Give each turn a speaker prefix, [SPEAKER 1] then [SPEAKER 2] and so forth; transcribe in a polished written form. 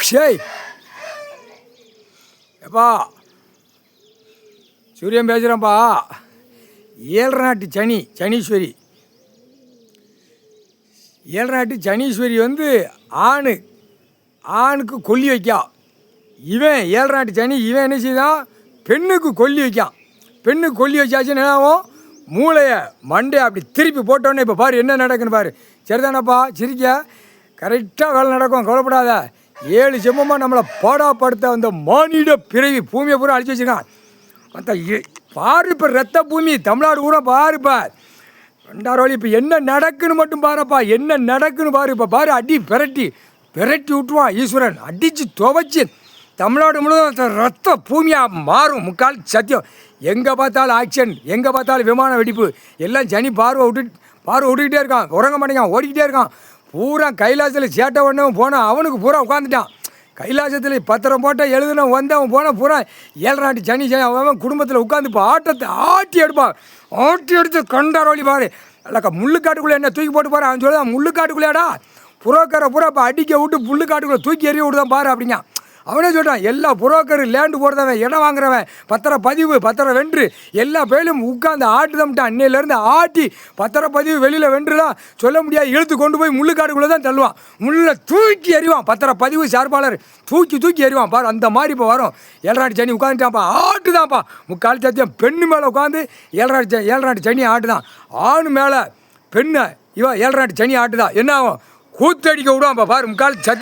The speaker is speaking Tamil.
[SPEAKER 1] ஷேய் எப்பா சூரியன் பேசுகிறேன்ப்பா. 7 நாட்டு சனீஸ்வரி 7 நாட்டு சனீஸ்வரி வந்து ஆணுக்கு கொல்லி வைக்கா. இவன் 7 நாட்டு சனி இவன் என்ன செய்தான், பெண்ணுக்கு கொல்லி வைக்கான். பெண்ணுக்கு கொல்லி வச்சாச்சுன்னு என்னாகும், மூளையை மண்டையை அப்படி திருப்பி போட்டோன்னே இப்போ பாரு என்ன நடக்குன்னு பாரு. சரிதானப்பா, சிரிக்க கரெக்டாக வேலை நடக்கும், கவலைப்படாத. 7 ஜென்மமாக நம்மளை பாடாப்படுத்த அந்த மானிட பிறவி பூமியை பூரா அழிச்சு வச்சுருக்கான். அந்த பாரு இப்போ ரத்த பூமி தமிழ்நாடு பூரா பாருப்பா. 2 வழி இப்போ என்ன நடக்குன்னு மட்டும் பாருப்பா, என்ன நடக்குன்னு பாரு. இப்போ பாரு அடி பிரட்டி விட்டுருவான் ஈஸ்வரன். அடித்து துவைச்சி தமிழ்நாடு முழுவதும் ரத்த பூமியாக மாறும். முக்கால் சத்தியம். எங்கே பார்த்தாலும் ஆக்ஷன், எங்கே பார்த்தாலும் விமான வெடிப்பு. எல்லாம் சனி பார்வை விட்டுக்கிட்டே இருக்கான், உறங்க மாட்டேங்கான், ஓடிக்கிட்டே இருக்கான். பூரா கைலாசத்தில் சேட்டை ஒன்றவன் போனான், அவனுக்கு பூரா உட்காந்துட்டான். கைலாசத்தில் பத்திரம் போட்டால் எழுதுனவன் வந்தவன் போனால் பூரா 7 நாட்டு சனி அவன் குடும்பத்தில் உட்காந்து இப்போ ஆட்டத்தை ஆட்டி எடுப்பான். ஆட்டி எடுத்து கண்டார் வழி பாரு. இல்லைக்கா முள்ளுக்காட்டுக்குள்ளே என்ன தூக்கி போட்டு பாரு. அவன் சொல்லுதான் முள்ளுக்காட்டுக்குள்ளேடா புரோக்கரை பூரா இப்போ அடிக்க விட்டு புல்லுக்காட்டுக்குள்ளே தூக்கி எறிய விட்டுதான் பாரு அப்படிங்க. அவனே சொல்கிறான், எல்லா புரோக்கரு லேண்டு போடுறவன், இடம் வாங்குறவன், பத்திரம் வென்று எல்லா பேரும் உட்காந்து ஆட்டுதம்ட்டான். அன்னையிலேருந்து ஆட்டி பத்திரப்பதிவு வெளியில் வென்றுலாம் சொல்ல முடியாது, இழுத்து கொண்டு போய் முள்ளுக்காட்டுக்குள்ளே தான் தள்ளுவான். முள்ளை தூக்கி எறிவான். பத்திரப்பதிவு சார்பாளர் தூக்கி எறிவான் பாரு. அந்த மாதிரி இப்போ வரும். 7 நாட்டு சனி உட்காந்துட்டான்ப்பா, ஆட்டுதான்ப்பா. முக்கால் சத்தியம் பெண்ணு மேலே உட்காந்து 7 நாட்டு சனி ஆட்டுதான். ஆணு மேலே பெண்ணை இவன் 7 நாட்டு சனி ஆட்டுதான். என்ன ஆகும், கூத்தடிக்க விடுவான்ப்பா பாரு. முக்கால் சத்தியம்